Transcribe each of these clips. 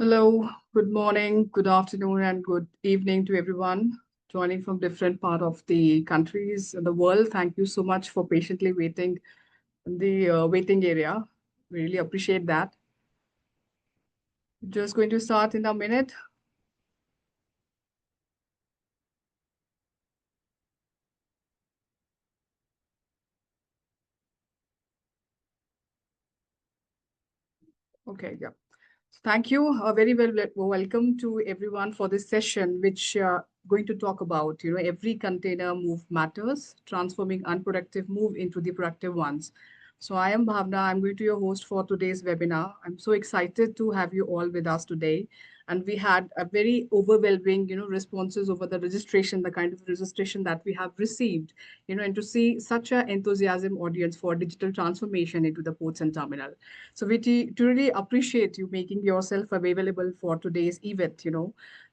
Hello, good morning, good afternoon, and good evening to everyone joining from different part of the countries and the world. Thank you so much for patiently waiting in the waiting area. Really appreciate that. Just going to start in a minute. Okay, yeah. Thank you. Very welcome to everyone for this session, which going to talk about, every container move matters, transforming unproductive move into the productive ones. So I am Bhavna. I'm going to your host for today's webinar. I'm so excited to have you all with us today. And we had a very overwhelming, responses over the registration, the kind of registration that we have received, and to see such an enthusiasm audience for digital transformation into the ports and terminal. So we truly appreciate you making yourself available for today's event.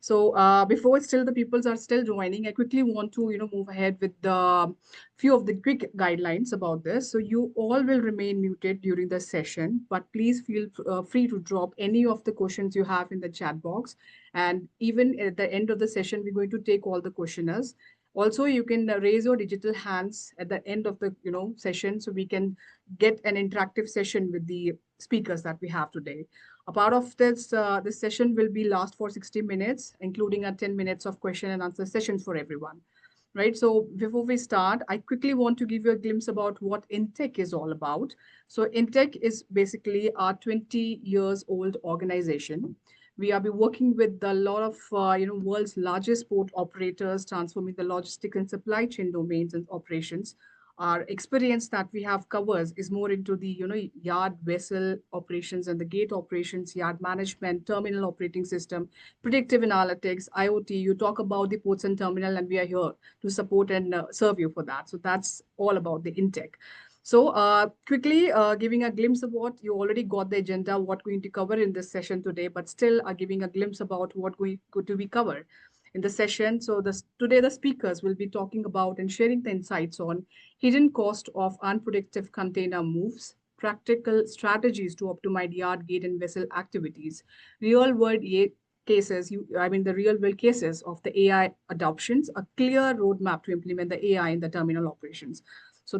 So before still the peoples are still joining, I quickly want to, move ahead with the few of the quick guidelines about this. So you all will remain muted during the session, but please feel free to drop any of the questions you have in the chat box. And even at the end of the session, we're going to take all the questioners. Also, you can raise your digital hands at the end of the session so we can get an interactive session with the speakers that we have today. A part of this session will be last for 60 minutes, including a 10 minutes of question and answer sessions for everyone. Right. So before we start, I quickly want to give you a glimpse about what Intech is all about. So Intech is basically our 20 years old organization. We have been working with a lot of world's largest port operators, transforming the logistic and supply chain domains and operations. Our experience that we have covers is more into the yard vessel operations and the gate operations, yard management, terminal operating system, predictive analytics, IoT. You talk about the ports and terminal, and we are here to support and serve you for that. So that's all about the Intech. So quickly giving a glimpse of what you already got the agenda, what we're going to cover in this session today, but still giving a glimpse about what we could to be covered in the session. So today the speakers will be talking about and sharing the insights on hidden cost of unproductive container moves, practical strategies to optimize yard, gate, and vessel activities, real world cases, the real world cases of the AI adoptions, a clear roadmap to implement the AI in the terminal operations. So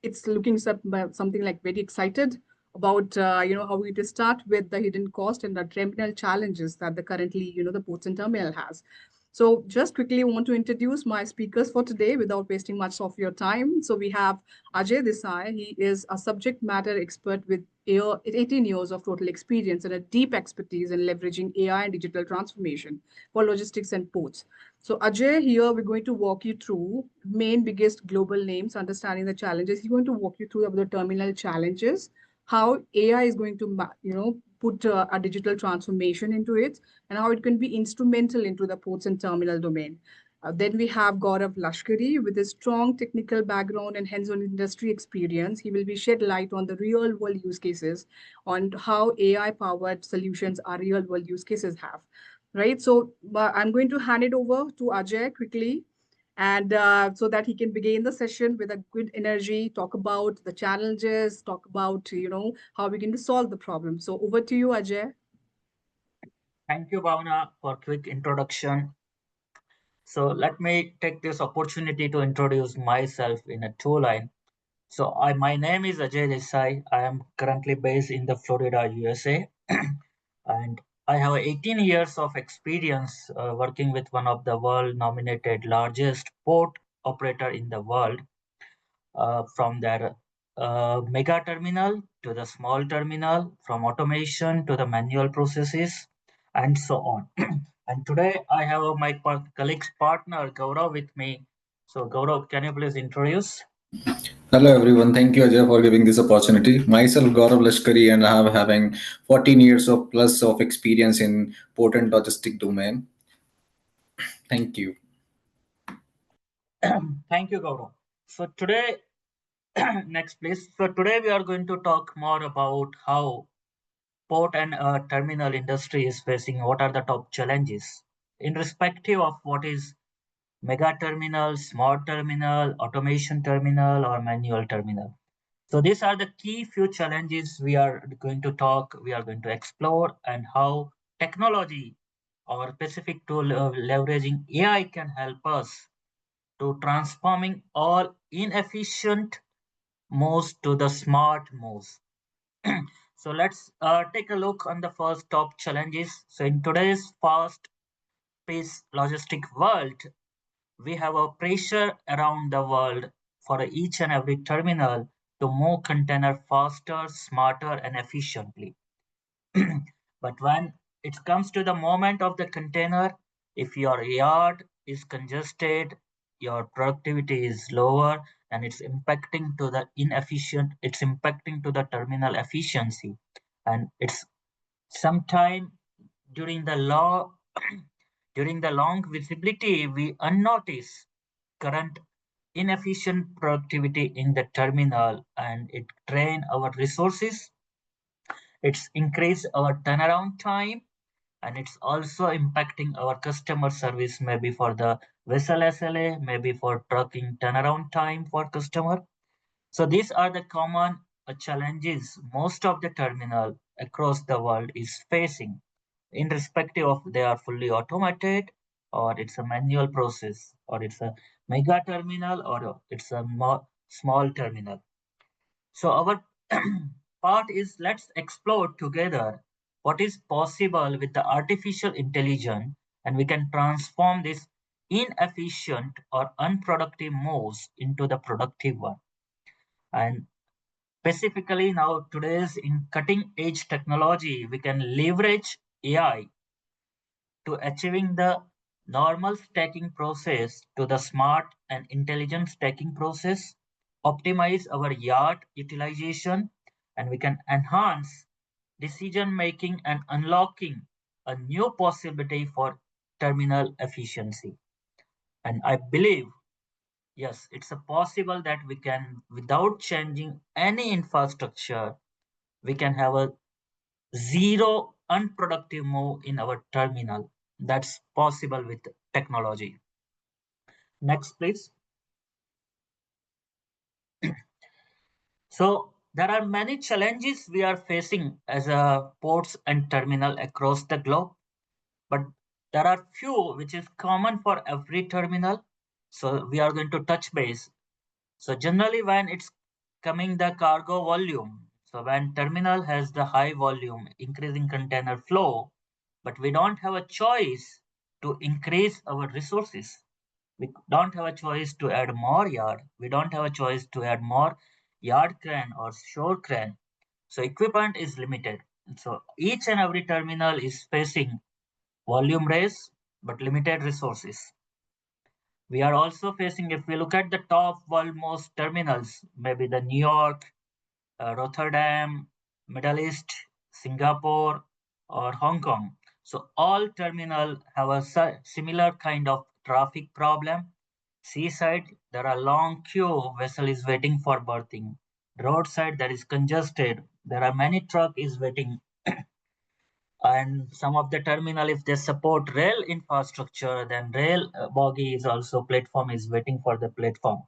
it's looking something like very excited about how we to start with the hidden cost and the terminal challenges that the currently the ports and terminal has. So just quickly want to introduce my speakers for today without wasting much of your time. So we have Ajay Desai. He is a subject matter expert with 18 years of total experience and a deep expertise in leveraging AI and digital transformation for logistics and ports. So Ajay, here we're going to walk you through main biggest global names, understanding the challenges. He's going to walk you through the terminal challenges, how AI is going to, put a digital transformation into it, and how it can be instrumental into the ports and terminal domain. Then we have Gaurav Lashkari with a strong technical background and hands-on industry experience. He will be shed light on the real-world use cases on how AI-powered solutions are real-world use cases have. Right. So I'm going to hand it over to Ajay quickly and so that he can begin the session with a good energy, talk about the challenges, talk about how we can solve the problem. So over to you, Ajay. Thank you, Bhavna, for quick introduction. So let me take this opportunity to introduce myself in a two-line. My name is Ajay Desai. I am currently based in the Florida, USA, and I have 18 years of experience working with one of the world-nominated largest port operator in the world, from their mega terminal to the small terminal, from automation to the manual processes, and so on. And today I have my colleague's partner Gaurav with me. So Gaurav, can you please introduce? Hello everyone, thank you Ajay for giving this opportunity. Myself Gaurav Lashkari and I am having 14 years of plus of experience in port and logistic domain. Thank you. Thank you, Gaurav. So today, next please. So today we are going to talk more about how port and terminal industry is facing what are the top challenges in respective of what is mega terminal, small terminal, automation terminal, or manual terminal. So these are the key few challenges we are going to talk, we are going to explore, and how technology or specific tool leveraging AI can help us to transforming all inefficient moves to the smart moves. So let's take a look on the first top challenges. So in today's fast-paced logistic world, we have a pressure around the world for each and every terminal to move container faster, smarter, and efficiently. But when it comes to the moment of the container, if your yard is congested, your productivity is lower, and it's impacting to the inefficient, it's impacting to the terminal efficiency. And it's sometime during the law during the long visibility, we unnotice current inefficient productivity in the terminal and it drain our resources. It's increased our turnaround time and it's also impacting our customer service, maybe for the vessel SLA, maybe for trucking turnaround time for customer. So these are the common challenges most of the terminal across the world is facing, irrespective of they are fully automated or it's a manual process or it's a mega terminal or it's a small terminal. So our part is let's explore together what is possible with the artificial intelligence and we can transform this inefficient or unproductive moves into the productive one. And specifically now today's in cutting edge technology, we can leverage AI to achieving the normal stacking process to the smart and intelligent stacking process, optimize our yard utilization, and we can enhance decision making and unlocking a new possibility for terminal efficiency. And I believe, yes, it's a possible that we can, without changing any infrastructure, we can have a zero unproductive move in our terminal. That's possible with technology. Next, please. So there are many challenges we are facing as a ports and terminal across the globe, but there are few which is common for every terminal. So we are going to touch base. So generally when it's coming the cargo volume, so when terminal has the high volume, increasing container flow, but we don't have a choice to increase our resources. We don't have a choice to add more yard. We don't have a choice to add more yard crane or shore crane. So equipment is limited. So each and every terminal is facing volume raise but limited resources. We are also facing, if we look at the top world most terminals, maybe the New York, Rotterdam, Middle East, Singapore, or Hong Kong. So all terminal have a similar kind of traffic problem. Seaside, there are long queue, vessel is waiting for berthing. Roadside, that is congested. There are many truck is waiting. And some of the terminal, if they support rail infrastructure, then rail bogie is also platform is waiting for the platform.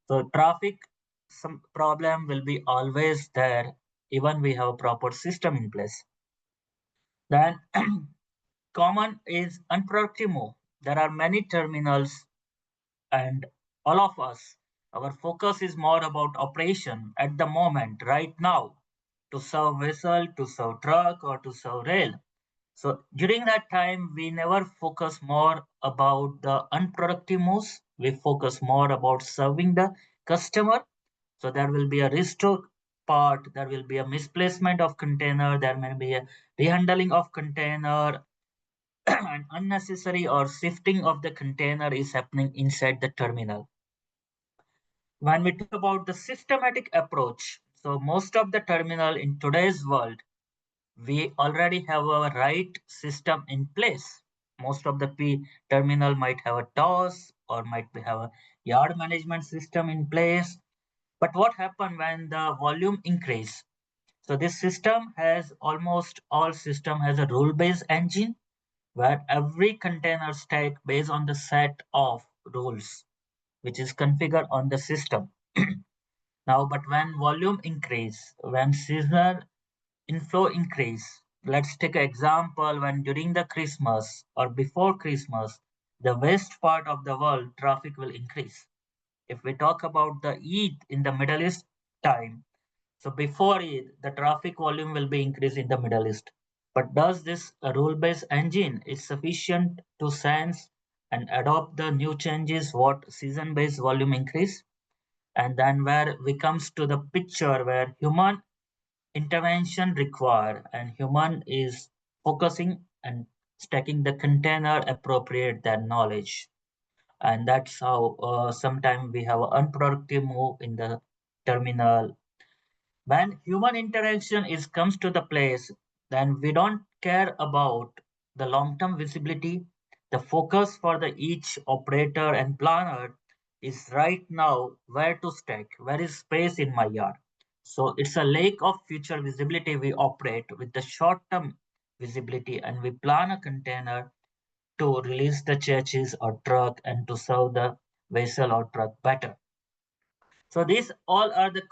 So traffic, some problem will be always there, even we have a proper system in place. Then common is unproductive move. There are many terminals and all of us, our focus is more about operation at the moment, right now, to serve vessel, to serve truck, or to serve rail. So during that time, we never focus more about the unproductive moves. We focus more about serving the customer. So there will be a restock part, there will be a misplacement of container, there may be a rehandling of container, and unnecessary or shifting of the container is happening inside the terminal. When we talk about the systematic approach, so most of the terminal in today's world we already have a right system in place. Most of the terminal might have a TOS or might have a yard management system in place. But what happens when the volume increase? So this system has almost all system has a rule-based engine where every container stack based on the set of rules which is configured on the system. Now, but when volume increase, when seasonal inflow increase, let's take an example when during the Christmas or before Christmas, the west part of the world traffic will increase. If we talk about the Eid in the Middle East time, so before Eid, the traffic volume will be increased in the Middle East. But does this rule-based engine is sufficient to sense and adopt the new changes what season-based volume increase? And then where we comes to the picture where human intervention required and human is focusing and stacking the container appropriate their knowledge. And that's how sometimes we have an unproductive move in the terminal. When human interaction is comes to the place, then we don't care about the long-term visibility. The focus for the each operator and planner is right now where to stack, where is space in my yard. So it's a lake of future visibility we operate with the short-term visibility and we plan a container to release the churches or truck and to serve the vessel or truck better. So these all are the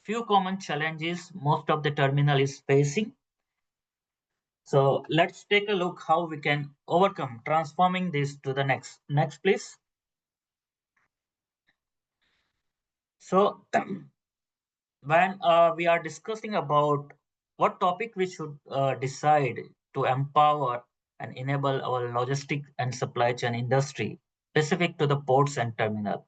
few common challenges most of the terminal is facing. So let's take a look how we can overcome transforming this to the next please. So when we are discussing about what topic we should decide to empower and enable our logistic and supply chain industry specific to the ports and terminal.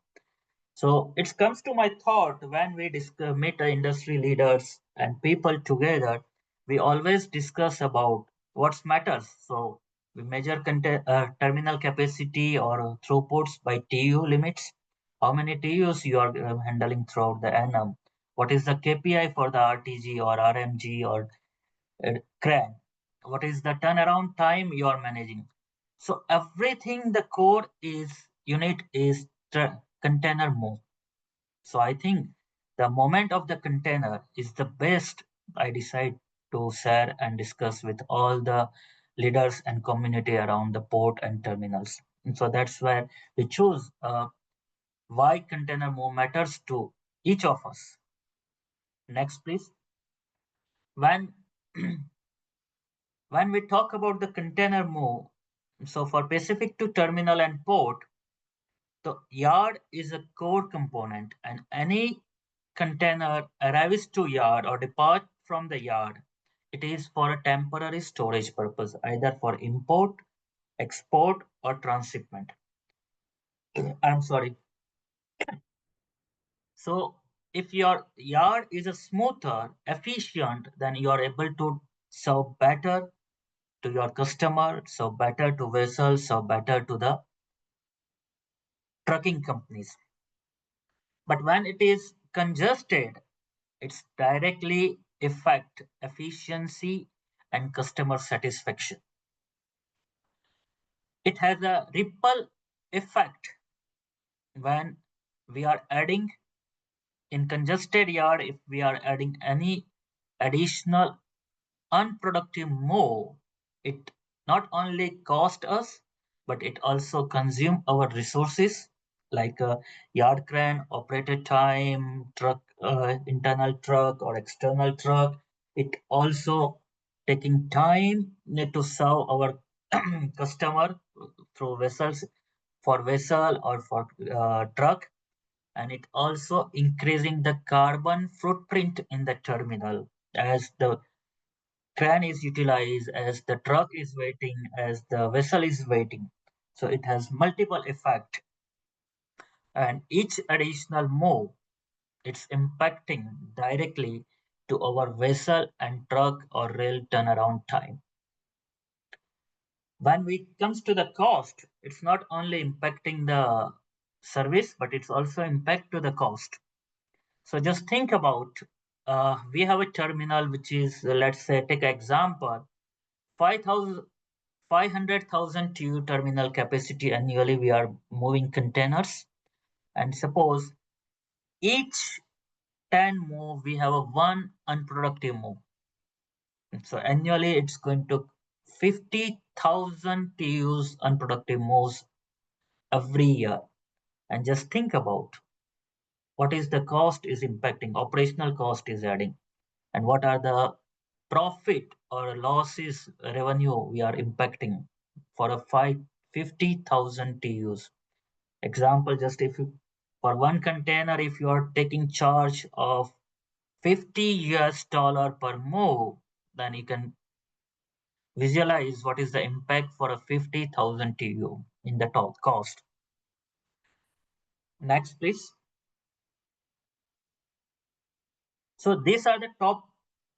So it comes to my thought when we meet the industry leaders and people together, we always discuss about what matters. So we measure terminal capacity or throughputs by TU limits. How many TUs you are handling throughout the annum? What is the KPI for the RTG or RMG or CRAN? What is the turnaround time you are managing? So everything the core is unit is container move. So I think the moment of the container is the best I decide to share and discuss with all the leaders and community around the port and terminals. And so that's where we choose why container move matters to each of us. Next, please. When when we talk about the container move, so for Pacific to terminal and port, the yard is a core component, and any container arrives to yard or depart from the yard, it is for a temporary storage purpose, either for import, export, or transshipment. I'm sorry. So if your yard is a smoother, efficient, then you are able to serve better to your customer, serve better to vessels, serve better to the trucking companies. But when it is congested, it's directly affect efficiency and customer satisfaction. It has a ripple effect when we are adding in congested yard. If we are adding any additional unproductive move, it not only cost us, but it also consume our resources like yard crane, operator time, truck, internal truck or external truck. It also taking time need to serve our customer through vessels for vessel or for truck, and it also increasing the carbon footprint in the terminal as the crane is utilized, as the truck is waiting, as the vessel is waiting. So it has multiple effect, and each additional move it's impacting directly to our vessel and truck or rail turnaround time. When it comes to the cost, it's not only impacting the service, but it's also impact to the cost. So just think about we have a terminal which is let's say take an example 5,000 500,000 TEU terminal capacity annually we are moving containers, and suppose each 10 move we have a one unproductive move. So annually it's going to 50,000 TEUs unproductive moves every year. And just think about what is the cost is impacting, operational cost is adding, and what are the profit or losses revenue we are impacting for a 50,000 TUs. Example, just if you, for one container, if you are taking charge of $50 per move, then you can visualize what is the impact for a 50,000 TU in the top cost. Next, please. So these are the top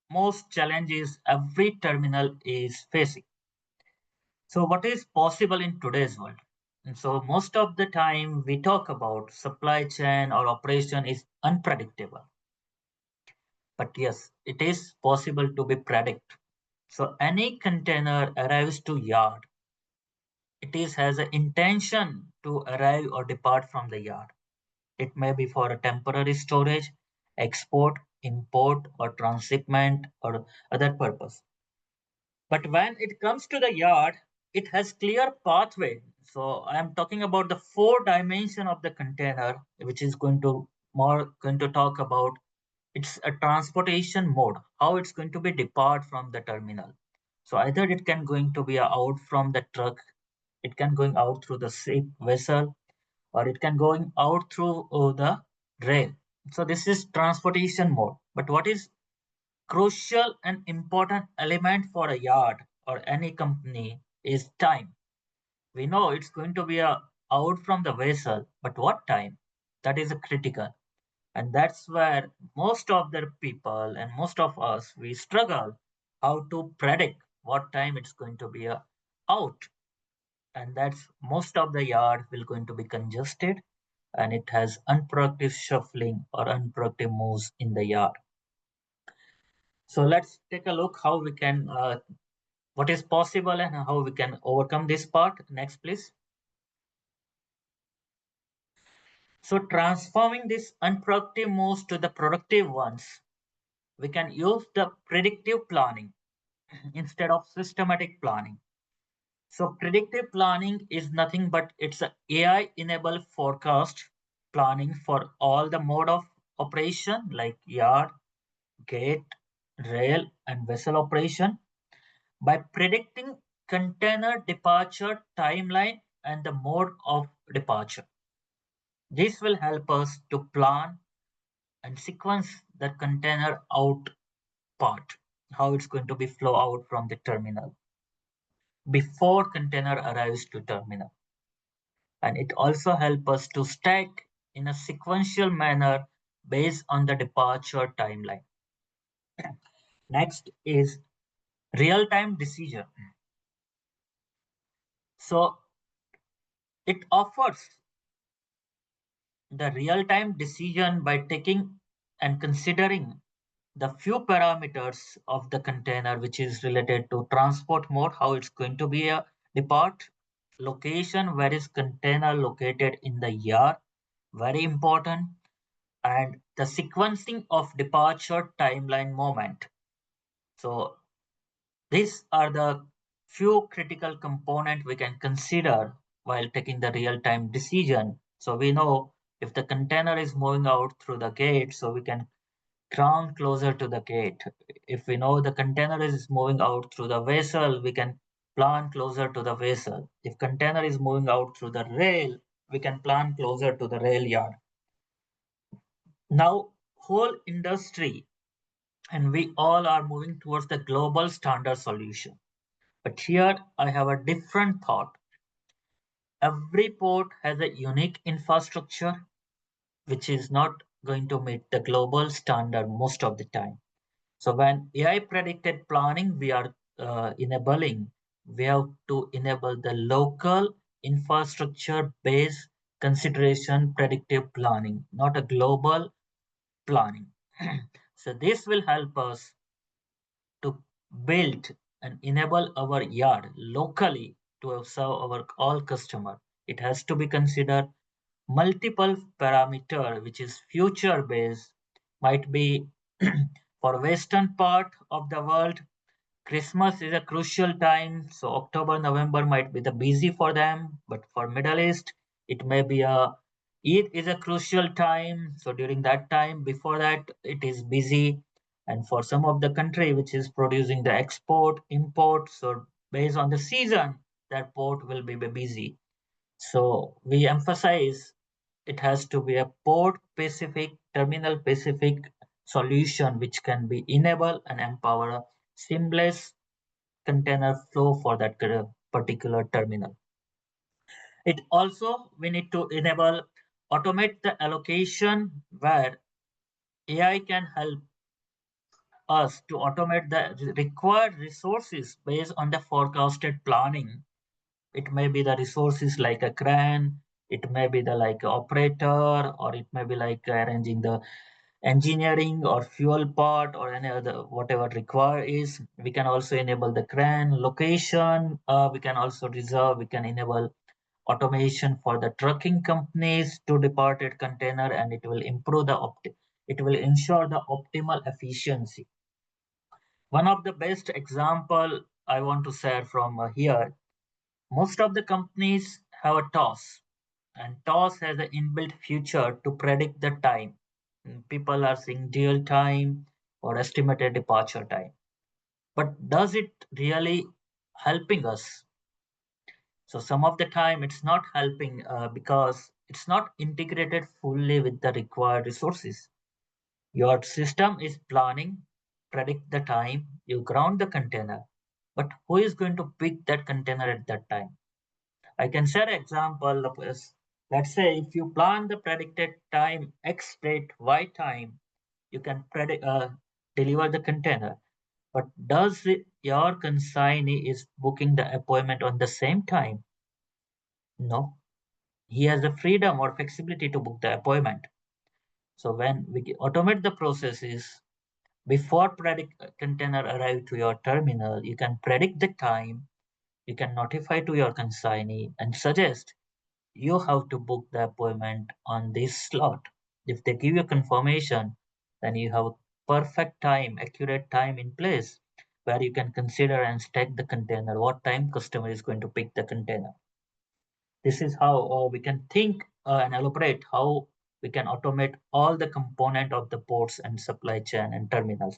most challenges every terminal is facing. So what is possible in today's world? And so most of the time we talk about supply chain or operation is unpredictable. But yes, it is possible to be predict. So any container arrives to yard, it is has an intention to arrive or depart from the yard. It may be for a temporary storage, export, import, or transshipment or other purpose. But when it comes to the yard, it has clear pathway. So I am talking about the four dimension of the container, which is going to talk about it's a transportation mode, how it's going to be depart from the terminal. So either it can going to be out from the truck, it can going out through the ship vessel, or it can going out through the rail. So this is transportation mode. But what is crucial and important element for a yard or any company is time. We know it's going to be out from the vessel, but what time? That is a critical. And that's where most of the people and most of us, we struggle how to predict what time it's going to be out. And that's most of the yard will going to be congested and it has unproductive shuffling or unproductive moves in the yard. So let's take a look how we can what is possible and how we can overcome this part. Next, please. So transforming these unproductive moves to the productive ones, we can use the predictive planning instead of systematic planning. So predictive planning is nothing but it's a AI enabled forecast planning for all the mode of operation like yard, gate, rail, and vessel operation by predicting container departure timeline and the mode of departure. This will help us to plan and sequence the container out part, how it's going to be flow out from the terminal before container arrives to terminal. And it also helps us to stack in a sequential manner based on the departure timeline. Next is real-time decision. So it offers the real-time decision by taking and considering the few parameters of the container which is related to transport mode, how it's going to be a depart, location, where is container located in the yard, very important, and the sequencing of departure timeline moment. So these are the few critical components we can consider while taking the real-time decision. So we know if the container is moving out through the gate, so we can crown closer to the gate. If we know the container is moving out through the vessel, we can plan closer to the vessel. If container is moving out through the rail, we can plan closer to the rail yard. Now, whole industry and we all are moving towards the global standard solution. But here I have a different thought. Every port has a unique infrastructure which is not going to meet the global standard most of the time. So when AI predicted planning, we are enabling, we have to enable the local infrastructure based consideration predictive planning, not a global planning. So this will help us to build and enable our yard locally to serve our all customer. It has to be considered multiple parameter which is future based, might be for western part of the world. Christmas is a crucial time, so October, November might be the busy for them, but for Middle East, it may be a Eid is a crucial time. So during that time, before that, it is busy. And for some of the country which is producing the export, import, so based on the season, that port will be busy. So we emphasize it has to be a port specific, terminal specific solution which can be enable and empower a seamless container flow for that particular terminal. It also we need to enable automate the allocation where AI can help us to automate the required resources based on the forecasted planning. It may be the resources like a crane, it may be the like a operator, or it may be like arranging the engineering or fuel part or any other whatever required is. We can also enable the crane location. We can also reserve. We can enable automation for the trucking companies to departed container, and it will improve the it will ensure the optimal efficiency. One of the best example I want to share from here, most of the companies have a toss, and toss has an inbuilt feature to predict the time. People are saying deal time or estimated departure time, but does it really helping us? So some of the time it's not helping because it's not integrated fully with the required resources. Your system is planning, predict the time, you ground the container, but who is going to pick that container at that time? I can share an example of this. Let's say if you plan the predicted time X date Y time, you can deliver the container. But your consignee is booking the appointment on the same time? No, he has the freedom or flexibility to book the appointment. So when we automate the processes, before predict container arrive to your terminal, you can predict the time, you can notify to your consignee and suggest you have to book the appointment on this slot. If they give you confirmation, then you have perfect time, accurate time in place where you can consider and stack the container, what time customer is going to pick the container. This is how we can think and elaborate how we can automate all the component of the ports and supply chain and terminals.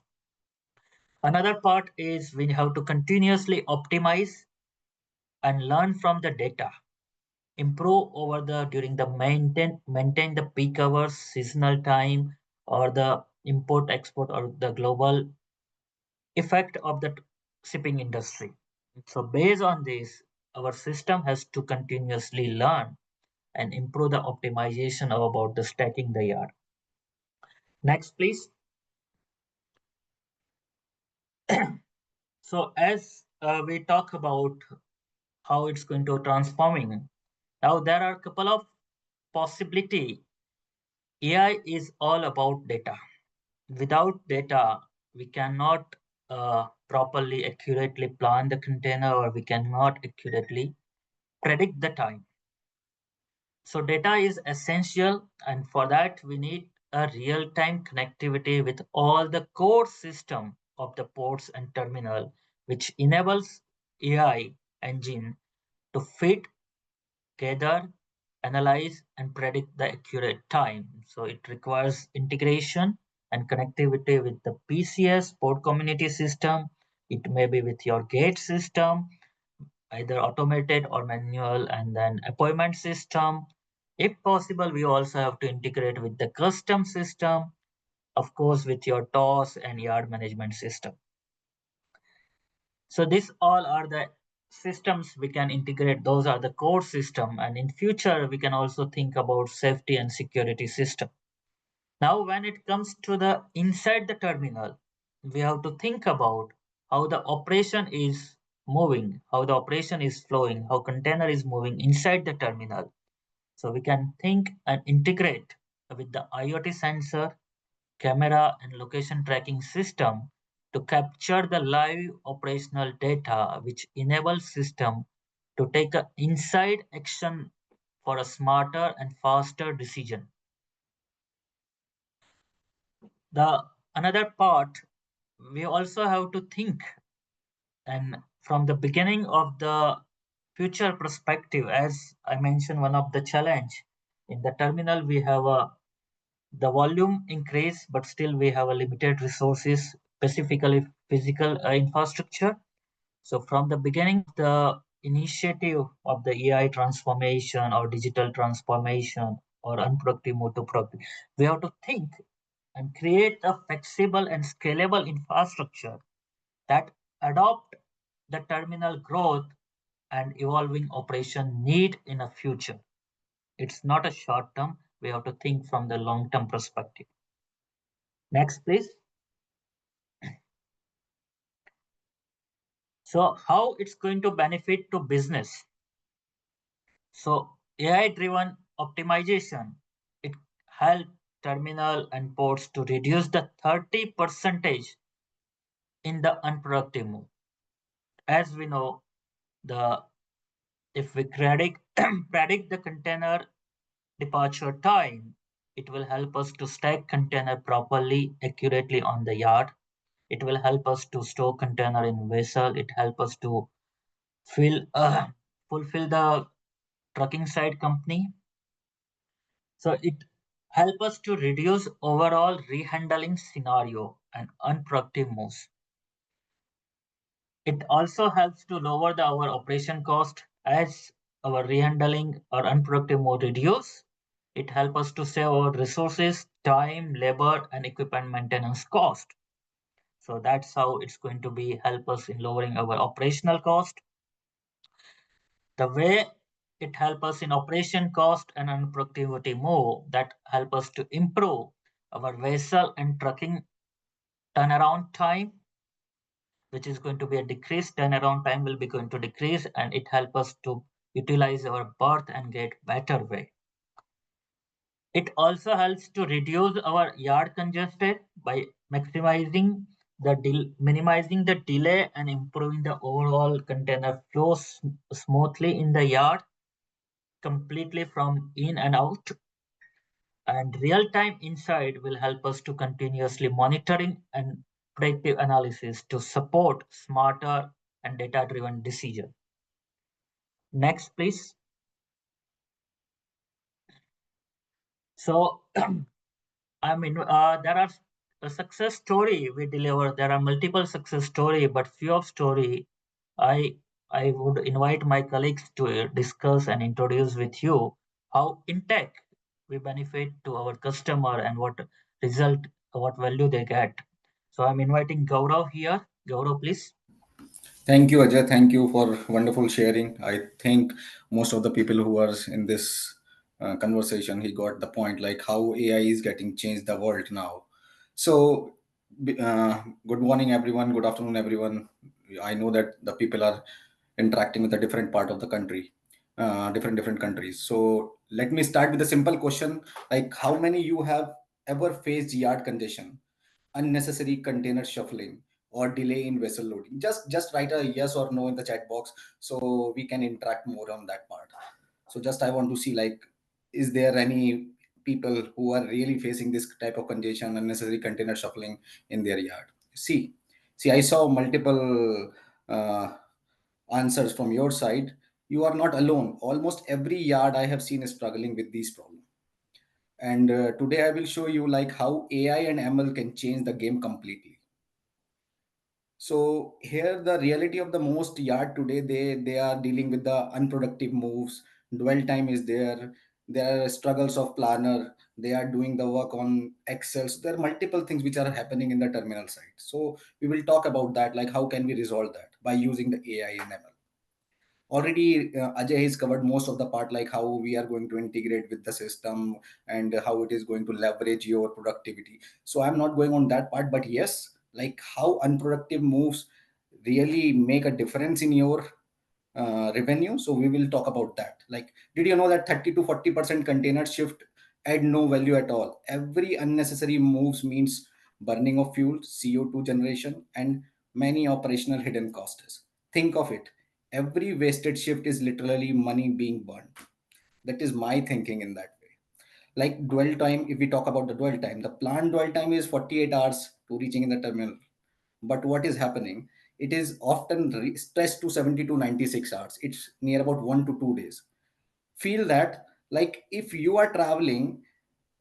Another part is we have to continuously optimize and learn from the data, improve over the during the maintain the peak hours, seasonal time, or the import export or the global effect of the shipping industry. So based on this, our system has to continuously learn and improve the optimization of about the stacking the yard. Next, please. So as we talk about how it's going to transforming, now there are a couple of possibility. AI is all about data. Without data, we cannot properly, accurately plan the container, or we cannot accurately predict the time. So data is essential, and for that we need a real-time connectivity with all the core system of the ports and terminal, which enables AI engine to fit, gather, analyze, and predict the accurate time. So it requires integration and connectivity with the PCS, port community system. It may be with your gate system, either automated or manual, and then appointment system. If possible, we also have to integrate with the custom system, of course, with your TOS and yard management system. So these all are the systems we can integrate. Those are the core system. And in future, we can also think about safety and security system. Now, when it comes to the inside the terminal, we have to think about how the operation is moving, how the operation is flowing, how container is moving inside the terminal. So we can think and integrate with the IoT sensor, camera, and location tracking system to capture the live operational data, which enables system to take a inside action for a smarter and faster decision. The another part we also have to think, and from the beginning of the future perspective, as I mentioned, one of the challenge In the terminal, we have the volume increase, but still we have a limited resources, specifically physical infrastructure. So from the beginning of the initiative of the AI transformation or digital transformation or unproductive move to productive, we have to think and create a flexible and scalable infrastructure that adopt the terminal growth and evolving operation need in a future. It's not a short term. We have to think from the long term perspective. Next, please. So how it's going to benefit to business? So AI-driven optimization, it help terminal and ports to reduce the 30 percentage in the unproductive move. As we know, the if we predict predict the container departure time, it will help us to stack container properly, accurately on the yard. It will help us to store container in vessel. It help us to fill fulfill the trucking side company. So it help us to reduce overall rehandling scenario and unproductive moves. It also helps to lower our operation cost as our rehandling or unproductive move reduce. It helps us to save our resources, time, labor, and equipment maintenance cost. So that's how it's going to be help us in lowering our operational cost. The way it help us in operation cost and unproductivity move that help us to improve our vessel and trucking turnaround time, which is going to be a decreased turnaround time will be going to decrease, and it help us to utilize our berth and get better way. It also helps to reduce our yard congested by maximizing minimizing the delay and improving the overall container flow smoothly in the yard completely from in and out. And real-time insight will help us to continuously monitoring and predictive analysis to support smarter and data-driven decision. Next, please. So, I mean, there are a success story we deliver. There are multiple success story, but few of story I I would invite my colleagues to discuss and introduce with you how in tech we benefit to our customer and what result, what value they get. So I'm inviting Gaurav here. Gaurav, please. Thank you, Ajay. Thank you for wonderful sharing. I think most of the people who are in this conversation, he got the point, like how AI is getting changed the world now. So, good morning, everyone. Good afternoon, everyone. I know that the people are interacting with a different part of the country, different countries. So, let me start with a simple question, like how many you have ever faced yard congestion, unnecessary container shuffling, or delay in vessel loading? Just write a yes or no in the chat box so we can interact more on that part. So just I want to see, like, is there any people who are really facing this type of congestion, unnecessary container shuffling in their yard? See, I saw multiple answers from your side. You are not alone. Almost every yard I have seen is struggling with these problems. And today I will show you like how AI and ML can change the game completely. So here the reality of the most yard today, they are dealing with the unproductive moves. Dwell time is there. There are struggles of planner. They are doing the work on Excel. So there are multiple things which are happening in the terminal side. So we will talk about that, like how can we resolve that by using the AI and ML. Already Ajay has covered most of the part, like how we are going to integrate with the system and how it is going to leverage your productivity. So I'm not going on that part, but yes, like how unproductive moves really make a difference in your revenue. So we will talk about that. Like, did you know that 30 to 40% container shift add no value at all? Every unnecessary moves means burning of fuel, CO2 generation, and many operational hidden costs. Think of it. Every wasted shift is literally money being burned. That is my thinking in that way. Like dwell time, if we talk about the dwell time, the planned dwell time is 48 hours to reaching in the terminal. But what is happening? It is often stressed to 70 to 96 hours. It's near about 1 to 2 days. Feel that Like if you are traveling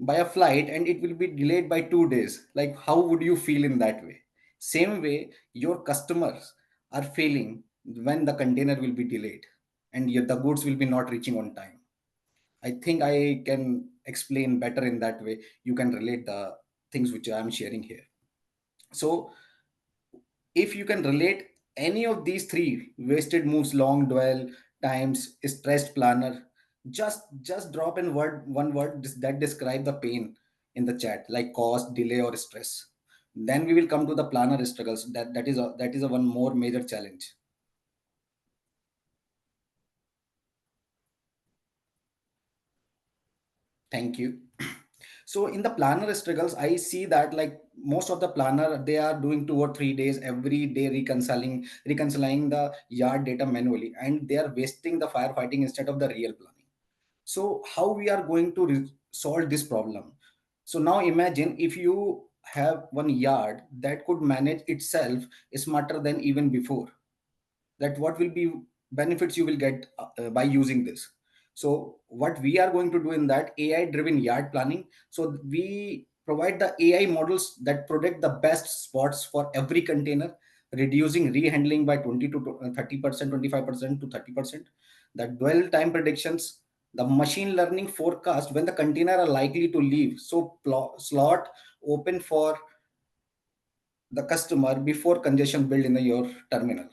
by a flight and it will be delayed by 2 days, like how would you feel in that way? Same way your customers are feeling when the container will be delayed and the goods will be not reaching on time. I think I can explain better in that way. You can relate the things which I am sharing here. So if you can relate any of these three: wasted moves, long dwell times, stressed planner, just drop in one word that describe the pain in the chat, like cost, delay, or stress. Then we will come to the planner struggles. That is a one more major challenge. Thank you. So in the planner struggles, I see that like most of the planner, they are doing 2 or 3 days every day reconciling the yard data manually, and they are wasting the firefighting instead of the real planning. So how we are going to solve this problem? So now imagine if you have one yard that could manage itself smarter than even before, that what will be benefits you will get by using this. So what we are going to do in that AI driven yard planning, so we provide the AI models that predict the best spots for every container, reducing rehandling by 20 to 30%, 25% to 30%. The dwell time predictions, the machine learning forecast when the container are likely to leave, so slot open for the customer before congestion build in your terminal.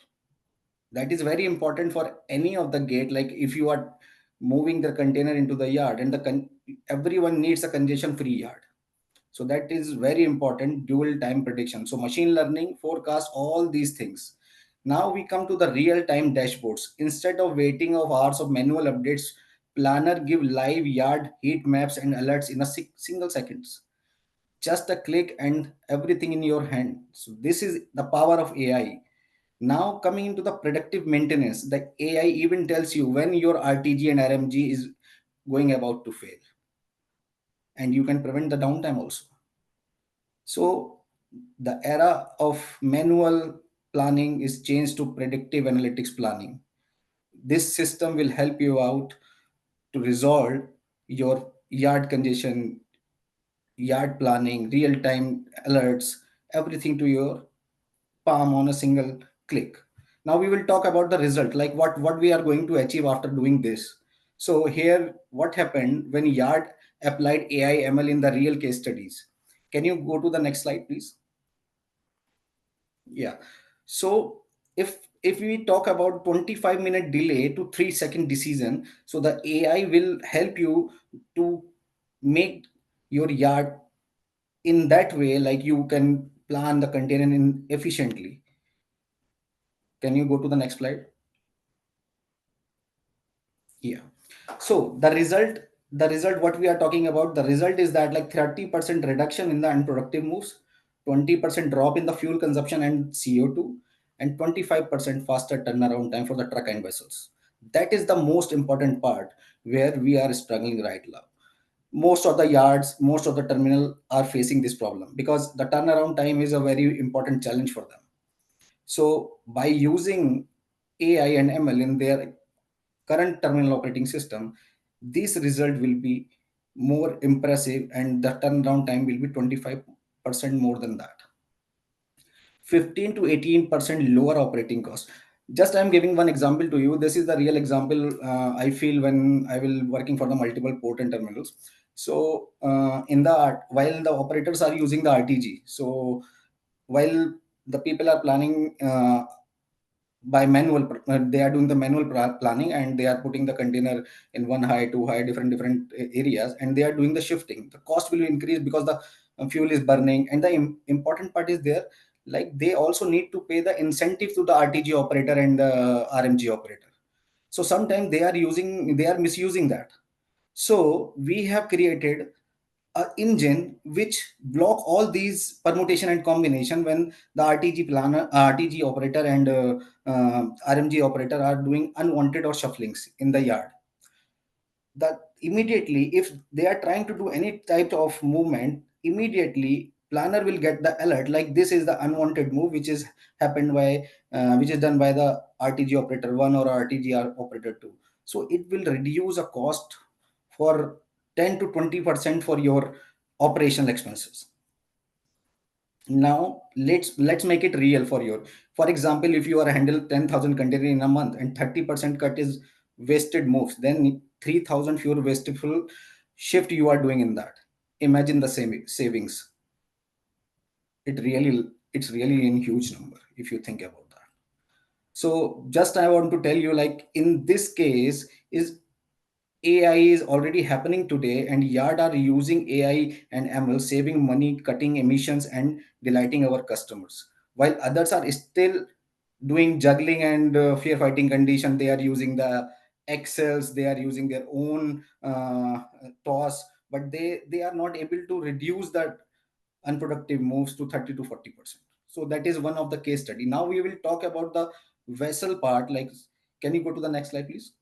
That is very important for any of the gate. Like if you are moving the container into the yard and everyone needs a congestion free yard, so that is very important. Dual time prediction, so machine learning forecast all these things. Now we come to the real time dashboards. Instead of waiting of hours of manual updates, planner give live yard heat maps and alerts in a single seconds. Just a click and everything in your hand. So this is the power of AI. Now coming into the predictive maintenance, the AI even tells you when your RTG and RMG is going about to fail, and you can prevent the downtime also. So the era of manual planning is changed to predictive analytics planning. This system will help you out to resolve your yard congestion, yard planning, real time alerts, everything to your palm on a single click. Now we will talk about the result, like what we are going to achieve after doing this. So here, what happened when Yard applied AI ML in the real case studies? Can you go to the next slide, please? Yeah. So if we talk about 25-minute delay to 3-second decision, so the AI will help you to make your yard in that way, like you can plan the container in efficiently. Can you go to the next slide? Yeah. So the result what we are talking about, the result is that like 30% reduction in the unproductive moves, 20% drop in the fuel consumption and CO2, and 25% faster turnaround time for the truck and vessels. That is the most important part where we are struggling right now. Most of the yards, most of the terminal are facing this problem because the turnaround time is a very important challenge for them. So by using AI and ML in their current terminal operating system, this result will be more impressive and the turnaround time will be 25% more than that. 15 to 18% lower operating cost. Just I'm giving one example to you. This is the real example I feel when I will working for the multiple port and terminals. So while the operators are using the RTG, so while the people are planning by they are doing the manual planning, and they are putting the container in one high, two high, different areas, and they are doing the shifting. The cost will increase because the fuel is burning, and the important part is there, like they also need to pay the incentive to the RTG operator and the RMG operator. So sometimes they are misusing that. So we have created a engine which block all these permutation and combination when the RTG planner, RTG operator, and RMG operator are doing unwanted or shufflings in the yard. That immediately, if they are trying to do any type of movement, immediately planner will get the alert like this is the unwanted move which is happened by which is done by the RTG operator 1 or RTG operator 2. So it will reduce a cost for 10 to 20% for your operational expenses. Now let's make it real for your, for example, if you are handle 10,000 container in a month and 30% cut is wasted moves, then 3,000 fewer wasteful shift you are doing in that. Imagine the same savings. It's really a huge number if you think about that. So just I want to tell you, like in this case is AI is already happening today, and Yard are using AI and ML, saving money, cutting emissions, and delighting our customers. While others are still doing juggling and fear fighting condition, they are using the Excels, they are using their own toss, but they are not able to reduce that unproductive moves to 30 to 40%. So that is one of the case study. Now we will talk about the vessel part. Like, can you go to the next slide, please?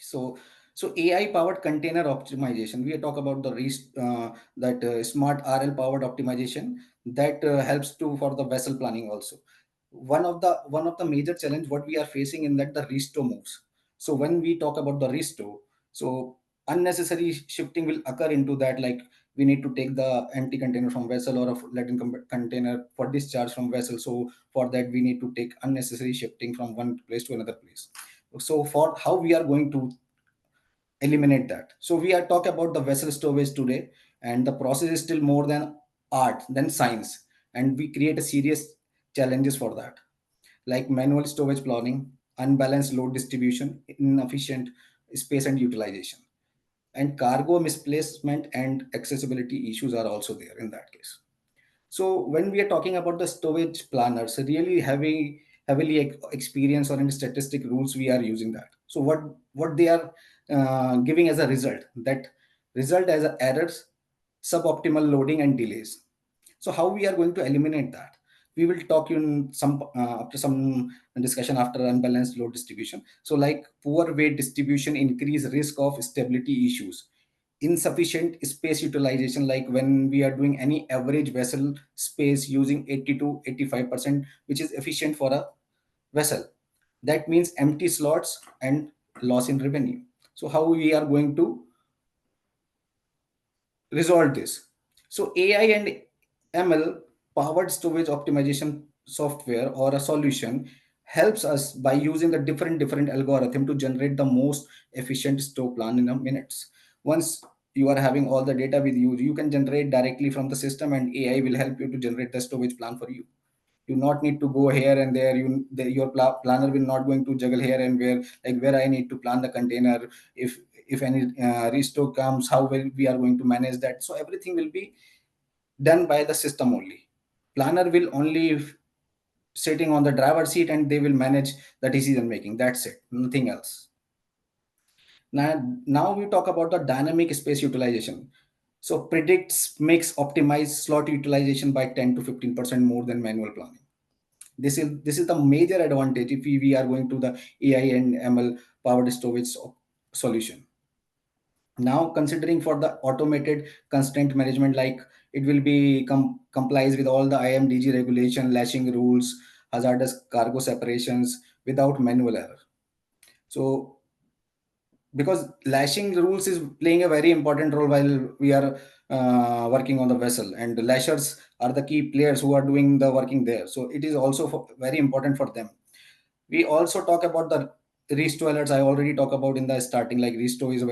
So, so AI powered container optimization. We talk about the that smart RL powered optimization that helps to for the vessel planning also. One of the major challenge what we are facing in that the resto moves. So when we talk about the resto, so unnecessary shifting will occur into that. Like we need to take the empty container from vessel or a laden container for discharge from vessel. So for that we need to take unnecessary shifting from one place to another place. So for how we are going to eliminate that, so we are talking about the vessel stowage today, and the process is still more than art than science, and we create a serious challenges for that, like manual stowage planning, unbalanced load distribution, inefficient space and utilization, and cargo misplacement and accessibility issues are also there in that case. So when we are talking about the storage planners, really heavily experience or in statistic rules, we are using that. So what they are giving as a result, that result as a errors, suboptimal loading and delays. So how we are going to eliminate that? We will talk in some after some discussion after unbalanced load distribution. So like poor weight distribution increase risk of stability issues, insufficient space utilization, like when we are doing any average vessel space using 80 to 85%, which is efficient for a vessel, that means empty slots and loss in revenue. So how we are going to resolve this? So AI and ML powered storage optimization software or a solution helps us by using the different algorithm to generate the most efficient store plan in a minutes. Once you are having all the data with you, you can generate directly from the system, and AI will help you to generate the storage plan for you. You not need to go here and there. Your planner will not going to juggle here and where, like where I need to plan the container. If any restock comes, how will we are going to manage that? So everything will be done by the system only. Planner will only sitting on the driver's seat, and they will manage the decision making. That's it, nothing else. Now we talk about the dynamic space utilization. So predicts makes optimize slot utilization by 10 to 15% more than manual planning. This is the major advantage if we are going to the AI and ML powered storage solution. Now considering for the automated constraint management, like it will be complies with all the IMDG regulation, lashing rules, hazardous cargo separations without manual error. So because lashing rules is playing a very important role while we are working on the vessel, and the lashers are the key players who are doing the working there, so it is also very important for them. We also talk about the resto alerts. I already talk about in the starting, like resto is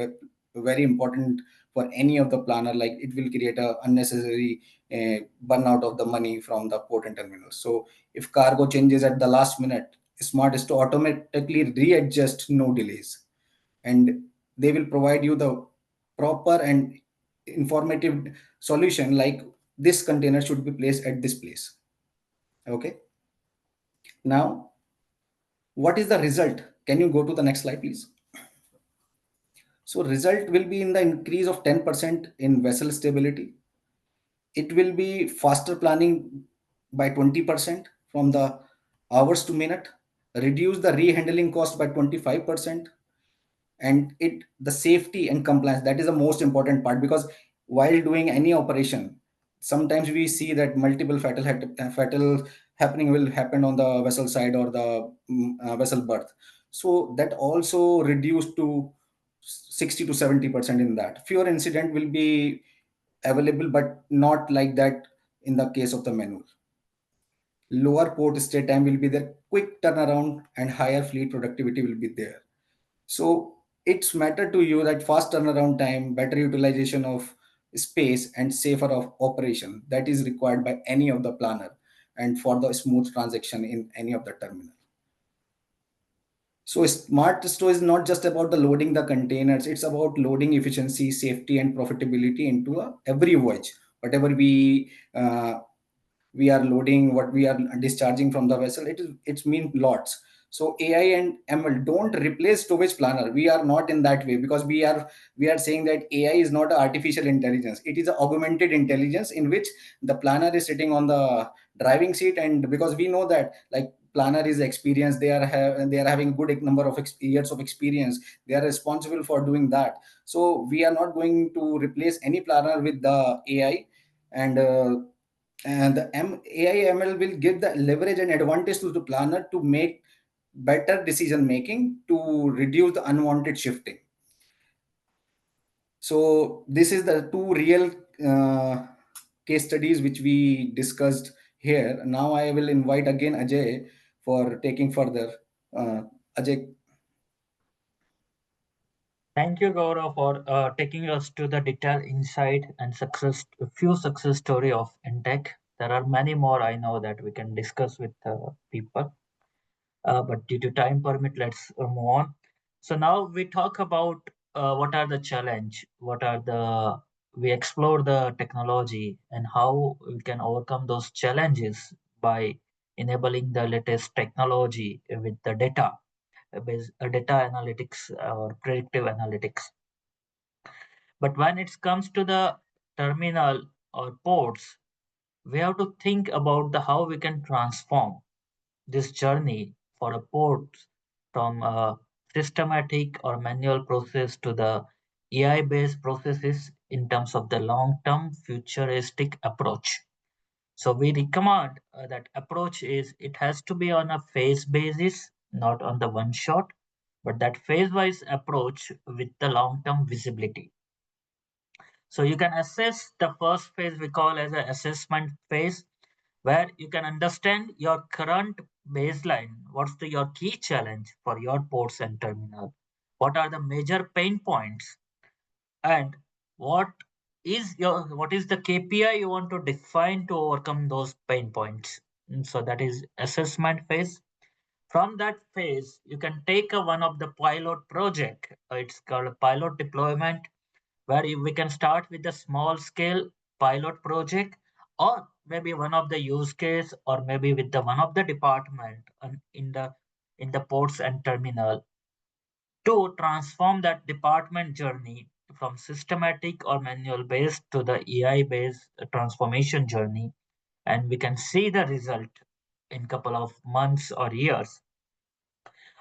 very important for any of the planner. Like it will create a unnecessary burnout of the money from the port and terminal. So if cargo changes at the last minute, smart is to automatically readjust, no delays, and they will provide you the proper and informative solution, like this container should be placed at this place. Okay, now what is the result? Can you go to the next slide, please? So result will be in the increase of 10% in vessel stability. It will be faster planning by 20% from the hours to minute, reduce the rehandling cost by 25%, and it the safety and compliance, that is the most important part, because while doing any operation, sometimes we see that multiple fatal happening will happen on the vessel side or the vessel berth. So that also reduced to 60 to 70% in that. Fewer incident will be available, but not like that in the case of the manual. Lower port stay time will be there, quick turnaround and higher fleet productivity will be there. So it's matter to you that fast turnaround time, better utilization of space and safer of operation that is required by any of the planner and for the smooth transaction in any of the terminal. So smart store is not just about the loading the containers, it's about loading efficiency, safety and profitability into every voyage. Whatever we are loading, what we are discharging from the vessel, it's mean lots. So AI and ML don't replace storage planner. We are not in that way, because we are saying that AI is not a artificial intelligence, it is a augmented intelligence in which the planner is sitting on the driving seat. And because we know that, like, planner is experienced, they are having good number of years of experience, they are responsible for doing that. So we are not going to replace any planner with the AI. And the AI ML will give the leverage and advantage to the planner to make better decision making, to reduce the unwanted shifting. So this is the two real case studies which we discussed here. Now I will invite again Ajay for taking further. Ajay. Thank you, Gaurav, for taking us to the detailed insight and a few success story of Intech. There are many more I know that we can discuss with people, but due to time permit, let's move on. So now we talk about what are the challenge, we explore the technology and how we can overcome those challenges by enabling the latest technology with the data, data analytics or predictive analytics. But when it comes to the terminal or ports, we have to think about the how we can transform this journey for a port from a systematic or manual process to the AI-based processes in terms of the long-term futuristic approach. So we recommend that approach is it has to be on a phase basis, not on the one shot, but that phase-wise approach with the long-term visibility. So you can assess the first phase we call as an assessment phase, where you can understand your current baseline. What's your key challenge for your ports and terminal? What are the major pain points? And what what is the KPI you want to define to overcome those pain points? So that is assessment phase. From that phase, you can take one of the pilot project. It's called a pilot deployment, where we can start with a small scale pilot project, or maybe one of the use case, or maybe with the one of the department in the ports and terminal, to transform that department journey from systematic or manual based to the AI based transformation journey, and we can see the result in couple of months or years.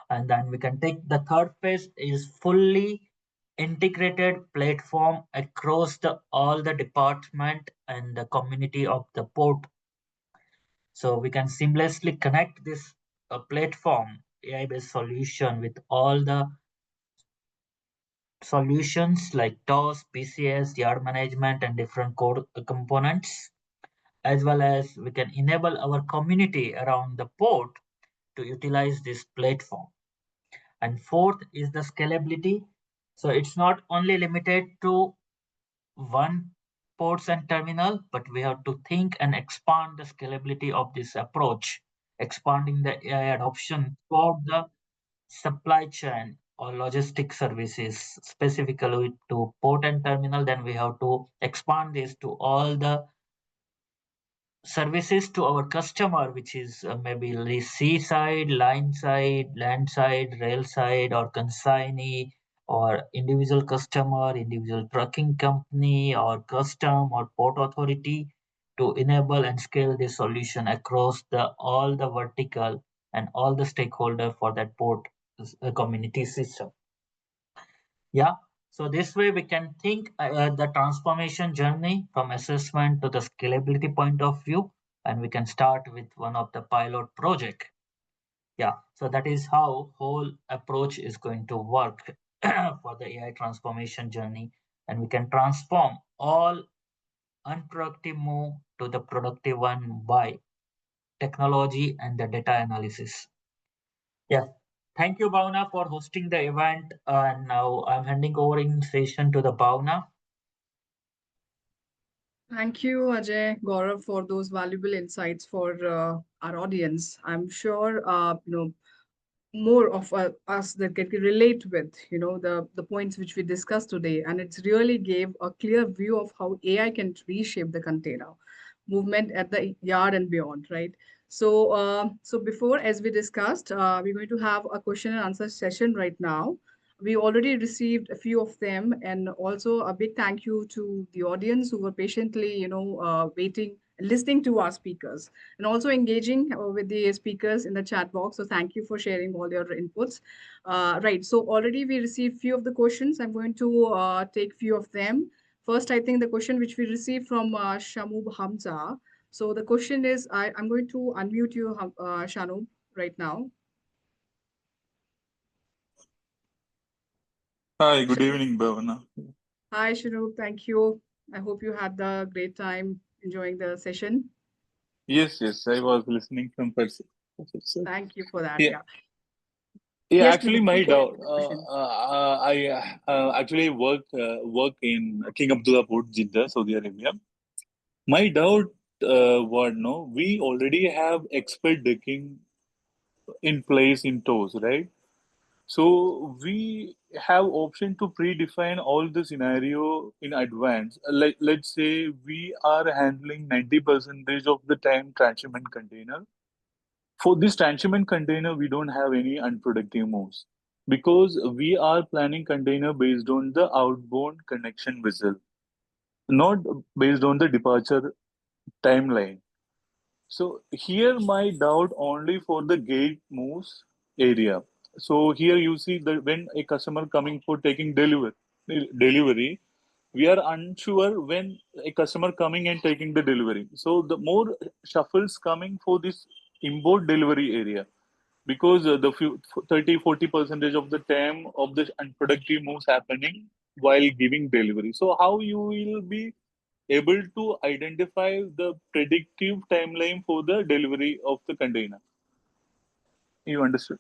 And then we can take the third phase is fully integrated platform across the all the department and the community of the port. So we can seamlessly connect this platform AI based solution with all the solutions like TOS, PCS, yard management, and different code components, as well as we can enable our community around the port to utilize this platform. And fourth is the scalability. So it's not only limited to one ports and terminal, but we have to think and expand the scalability of this approach, expanding the AI adoption for the supply chain or logistic services, specifically to port and terminal. Then we have to expand this to all the services to our customer, which is maybe the seaside, line side, land side, rail side, or consignee, or individual customer, individual trucking company, or custom or port authority, to enable and scale this solution across the all the vertical and all the stakeholder for that port community system. Yeah. So this way we can think the transformation journey from assessment to the scalability point of view, and we can start with one of the pilot project. Yeah, so that is how whole approach is going to work for the AI transformation journey, and we can transform all unproductive move to the productive one by technology and the data analysis. Yeah. Thank you, Bhavna, for hosting the event. And now I'm handing over in session to the Bhavna. Thank you, Ajay, Gaurav, for those valuable insights for our audience. I'm sure more of us that can relate with the points which we discussed today, and it's really gave a clear view of how AI can reshape the container movement at the yard and beyond, right? So before, as we discussed, we're going to have a question and answer session right now. We already received a few of them, and also a big thank you to the audience who were patiently waiting, listening to our speakers, and also engaging with the speakers in the chat box. So thank you for sharing all your inputs. Right. So already we received few of the questions. I'm going to take few of them. First, I think the question which we received from Shamub Hamza. So the question is, I'm going to unmute you, Shanub, right now. Hi, good Shanub. evening, Bhavana. Hi, Shanub. Thank you. I hope you had a great time enjoying the session. Yes, I was listening from first. Thank you for that. Yeah, Yeah. yeah. Yes, Actually, Shanub, please my go ahead doubt. with the question. I actually work in King Abdullah Port, Jeddah, Saudi Arabia. My doubt was no, we already have expert decking in place in tows, right? So we have option to predefine all the scenario in advance. Let's say we are handling 90% of the time transshipment container. For this transshipment container, we don't have any unproductive moves because we are planning container based on the outbound connection vessel, not based on the departure timeline. So here my doubt only for the gate moves area. So here you see that when a customer coming for taking delivery, we are unsure when a customer coming and taking the delivery. So the more shuffles coming for this import delivery area because the few 30-40 percentage of the time of the unproductive moves happening while giving delivery. So how you will be able to identify the predictive timeline for the delivery of the container? You understood?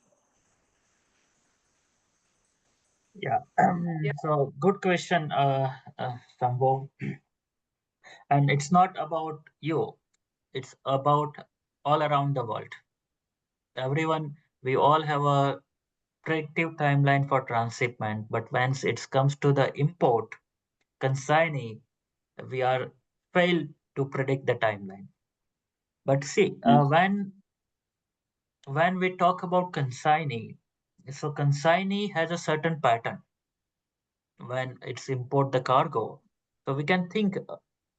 Yeah. Yeah. So good question, Sambo. And it's not about you. It's about all around the world. Everyone, we all have a predictive timeline for transshipment, but once it comes to the import, consignee, we are failed to predict the timeline. But see, Yes. when we talk about consignee, so consignee has a certain pattern when it's import the cargo. So we can think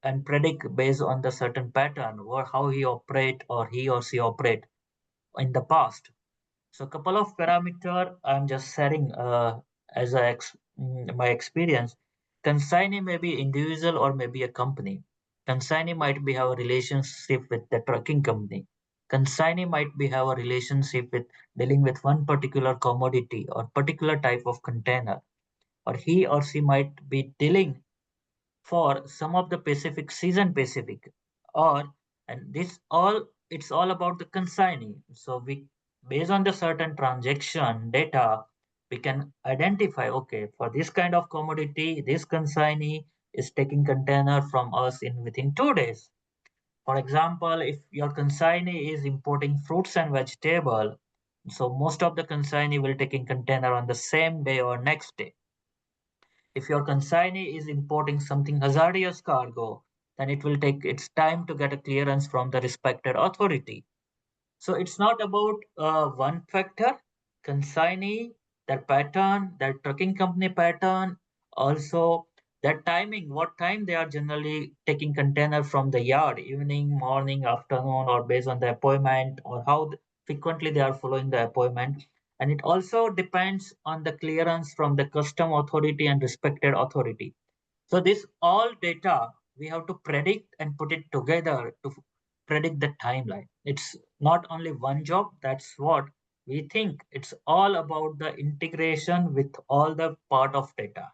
and predict based on the certain pattern or how he operate or he or she operate in the past. So a couple of parameter I'm just sharing as my experience. Consignee may be individual or maybe a company. Consignee might be have a relationship with the trucking company. Consignee might be have a relationship with dealing with one particular commodity or particular type of container, or he or she might be dealing for some of the Pacific season Pacific, or and this all it's all about the consignee. So we based on the certain transaction data, we can identify okay for this kind of commodity, this consignee is taking container from us in within 2 days. For example, if your consignee is importing fruits and vegetable, so most of the consignee will take in container on the same day or next day. If your consignee is importing something hazardous cargo, then it will take its time to get a clearance from the respected authority. So it's not about one factor, consignee, their pattern, their trucking company pattern, also their timing, what time they are generally taking container from the yard, evening, morning, afternoon, or based on the appointment, or how frequently they are following the appointment. And it also depends on the clearance from the custom authority and respected authority. So this all data we have to predict and put it together to predict the timeline. It's not only one job. That's what. We think it's all about the integration with all the part of data.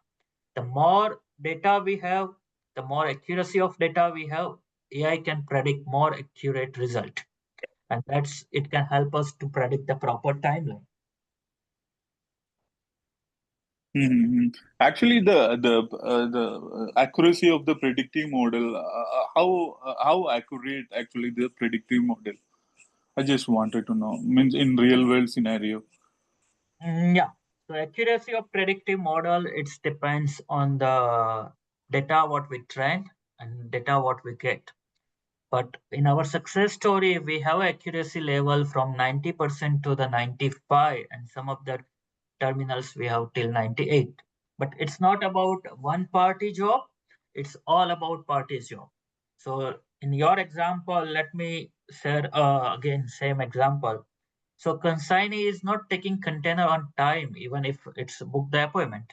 The more data we have, the more accuracy of data we have, AI can predict more accurate result. And that's it can help us to predict the proper timeline. Mm-hmm. Actually, the accuracy of the predictive model, how accurate actually the predictive model? I just wanted to know. Means in real world scenario. Yeah. So accuracy of predictive model, it depends on the data what we train and data what we get. But in our success story, we have accuracy level from 90% to the 95, and some of the terminals we have till 98. But it's not about one party job, it's all about party's job. So in your example, let me share again same example. So consignee is not taking container on time, even if it's booked the appointment.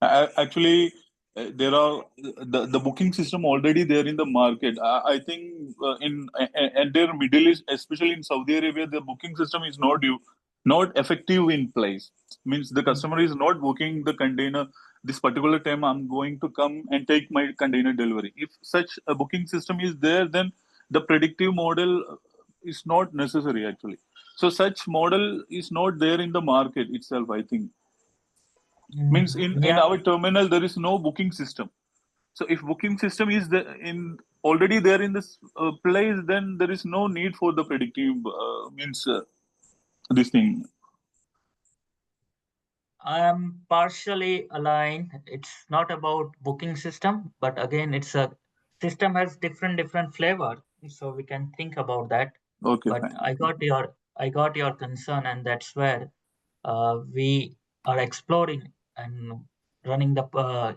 Actually, there are the booking system already there in the market. I think and their Middle East, especially in Saudi Arabia, the booking system is not effective in place. Means the customer is not booking the container this particular time. I'm going to come and take my container delivery. If such a booking system is there, then the predictive model is not necessary actually. So such model is not there in the market itself, I think. Means in Yeah, our terminal there is no booking system. So if booking system is in already there in this place, then there is no need for the predictive means this thing. I am partially aligned. It's not about booking system, but again, it's a system has different flavor, so we can think about that. Okay, But fine. I got your concern, and that's where we are exploring and running the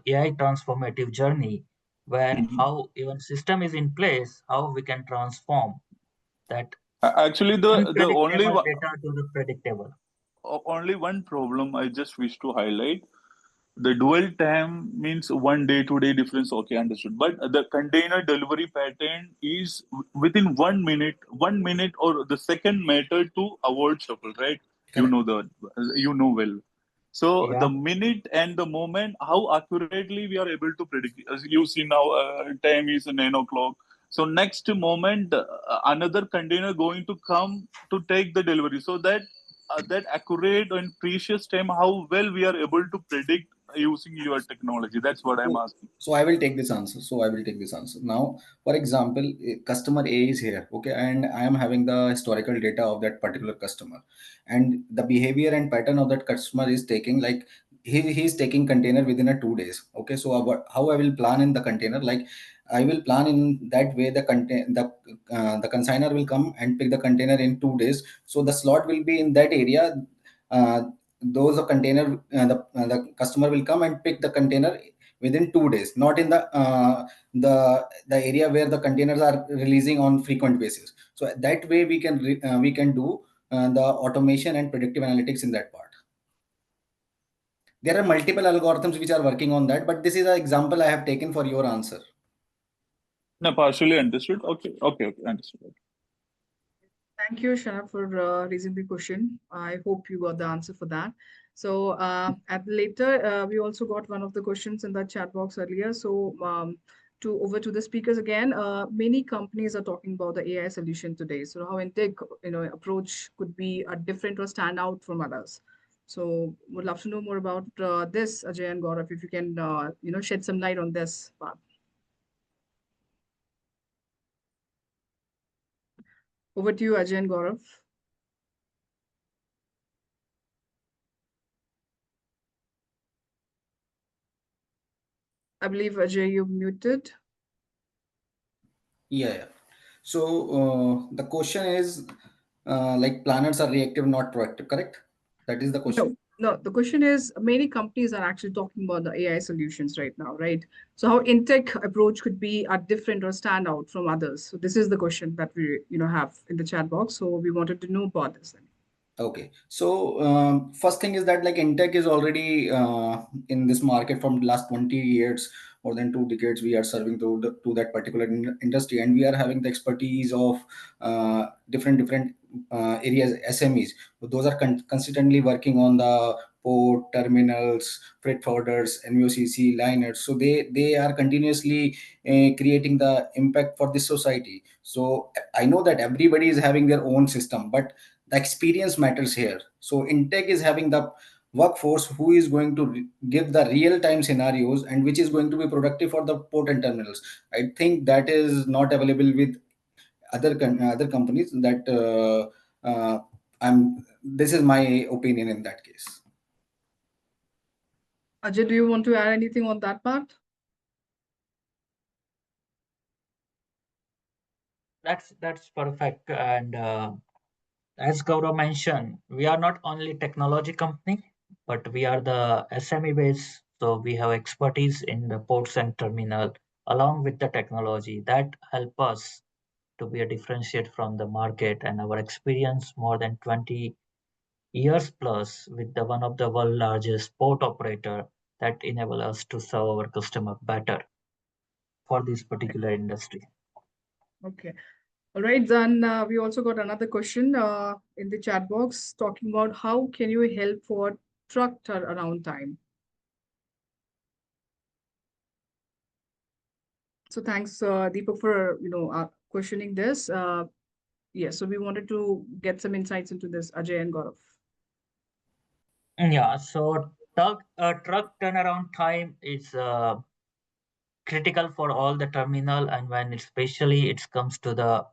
AI transformative journey, where Mhm. how even system is in place, how we can transform that Actually, the only unpredictable data to the predictable. only one problem I just wish to highlight. The dual time means 1 day, 2 day difference. Okay, understood. But the container delivery pattern is within 1 minute, 1 minute or the second matter to avoid shuffle, right? You Correct. know you know well. So Yeah. the minute and the moment, how accurately we are able to predict. As you see now, time is 9 o'clock. So next moment, another container going to come to take the delivery. So that accurate and precious time, how well we are able to predict using your technology. That's what I'm So, asking. so I will take this answer. So I will take this answer. Now, for example, customer A is here, okay, and I am having the historical data of that particular customer, and the behavior and pattern of that customer is taking like he is taking container within a 2 days. Okay, so how I will plan in the container, like I will plan in that way the consigner will come and pick the container in 2 days. So the slot will be in that area. Uh, those container the customer will come and pick the container within 2 days, not in the area where the containers are releasing on frequent basis. So that way we can do the automation and predictive analytics in that part. There are multiple algorithms which are working on that, but this is an example I have taken for your answer. No, partially understood. Okay, okay, okay, understood. Okay. Thank you, Shana, for raising the question. I hope you got the answer for that. So at later, we also got one of the questions in the chat box earlier. So to over to the speakers again. Many companies are talking about the AI solution today. So how in tech, approach could be a different or stand out from others. So would love to know more about this, Ajay and Gaurav, if you can, shed some light on this part. Over to you, Ajay and Gaurav. I believe Ajay, you're muted. Yeah, yeah. So the question is like planners are reactive, not proactive, correct? That is the No, question. no. The question is, many companies are actually talking about the AI solutions right now, right? So how Intech approach could be a different or stand out from others? So this is the question that we, have in the chat box. So we wanted to know about this then. Okay, so first thing is that like Intech is already in this market from last 20 years, more than 2 decades. We are serving to that particular industry, and we are having the expertise of different areas, SMEs, those are consistently working on the port, terminals, freight forwarders, NVOCC, liners. So they are continuously creating the impact for this society. So I know that everybody is having their own system, but the experience matters here. So Intech is having the workforce who is going to give the real time scenarios and which is going to be productive for the port and terminals. I think that is not available with other companies. That I'm this is my opinion in that case. Ajay, do you want to add anything on that part? That's perfect. And as Gaurav mentioned, we are not only technology company, but we are the SME base. So we have expertise in the ports and terminal, along with the technology that help us to be a differentiate from the market. And our experience more than 20 years plus with the one of the world largest port operator that enable us to serve our customer better for this particular industry. Okay. All right, then we also got another question in the chat box talking about how can you help for truck turnaround time? So thanks, Deepak, for questioning this. Yes, so we wanted to get some insights into this, Ajay and Gaurav. Yeah, so truck turnaround time is critical for all the terminal, and when especially it comes to the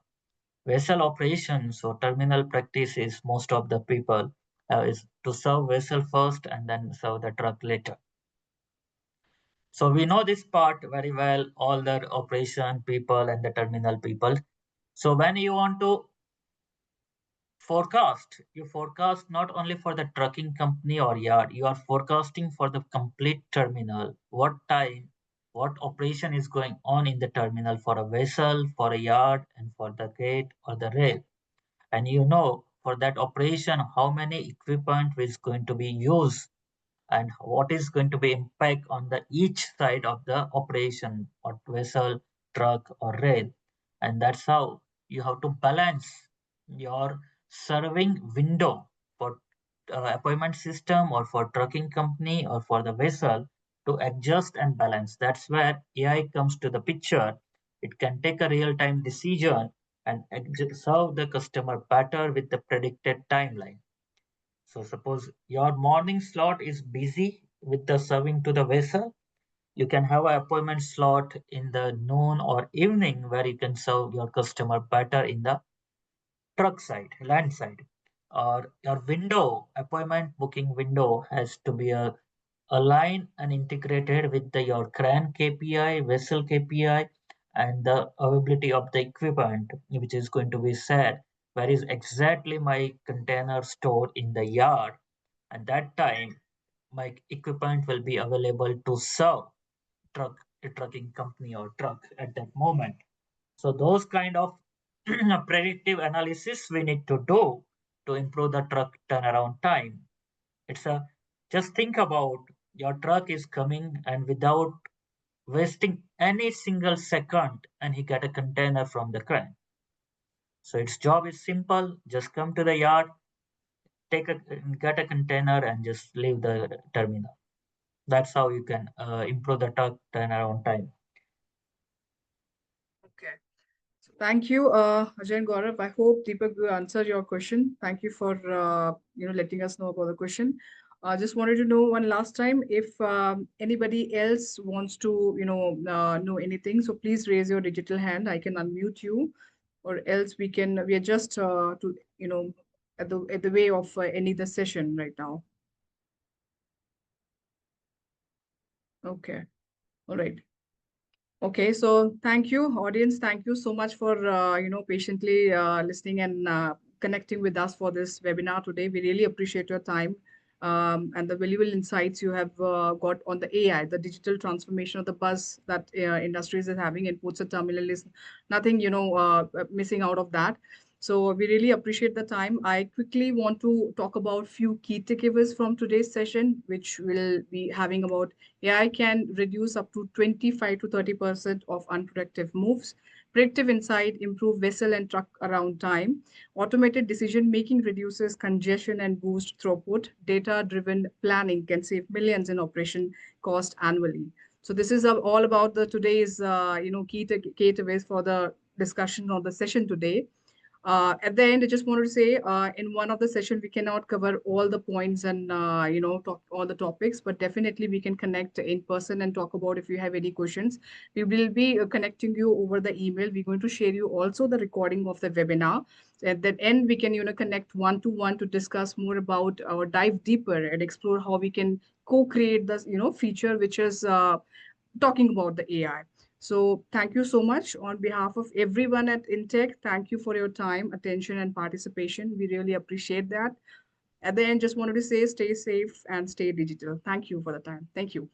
vessel operation. So terminal practice is most of the people is to serve vessel first and then serve the truck later. So we know this part very well, all the operation people and the terminal people. So when you want to forecast, you forecast not only for the trucking company or yard, you are forecasting for the complete terminal, what time, what operation is going on in the terminal for a vessel, for a yard, and for the gate or the rail. And you know for that operation how many equipment is going to be used and what is going to be impact on the each side of the operation or vessel, truck or rail. And that's how you have to balance your serving window for appointment system or for trucking company or for the vessel to adjust and balance. That's where AI comes to the picture. It can take a real time decision and serve the customer better with the predicted timeline. So suppose your morning slot is busy with the serving to the vessel, you can have an appointment slot in the noon or evening where you can serve your customer better in the truck side, land side. Or your window, appointment booking window has to be aligned and integrated with your crane KPI, vessel KPI, and the availability of the equipment, which is going to be set. Where is exactly my container stored in the yard? At that time, my equipment will be available to serve truck, a trucking company or truck at that moment. So those kind of predictive analysis we need to do to improve the truck turnaround time. It's a just think about your truck is coming and without wasting any single second and he get a container from the crane. So its job is simple, just come to the yard, take a get a container and just leave the terminal. That's how you can improve the truck turnaround time. Okay. So thank you, Ajay and Gaurav. I hope Deepak will answer your question. Thank you for letting us know about the question. I just wanted to know one last time if anybody else wants to know anything. So please raise your digital hand. I can unmute you, or else we are just to at the way of any the session right now. Okay. All right. Okay, so thank you, audience. Thank you so much for patiently listening and connecting with us for this webinar today. We really appreciate your time and the valuable insights you have got on the AI, the digital transformation of the buzz that industries is having in ports and terminal is nothing missing out of that. So we really appreciate the time. I quickly want to talk about few key takeaways from today's session, which will be having about AI can reduce up to 25 to 30% of unproductive moves. Predictive insight improve vessel and truck around time. Automated decision making reduces congestion and boost throughput. Data driven planning can save millions in operation cost annually. So this is all about the today's key takeaways for the discussion or the session today. At the end, I just wanted to say, in one of the session, we cannot cover all the points and talk all the topics, but definitely we can connect in person and talk about if you have any questions. We will be connecting you over the email. We're going to share you also the recording of the webinar. At that end, we can connect one to one to discuss more about or dive deeper and explore how we can co-create this feature which is talking about the AI. So thank you so much on behalf of everyone at Intech. Thank you for your time, attention, and participation. We really appreciate that. At the end, just wanted to say stay safe and stay digital. Thank you for the time. Thank you.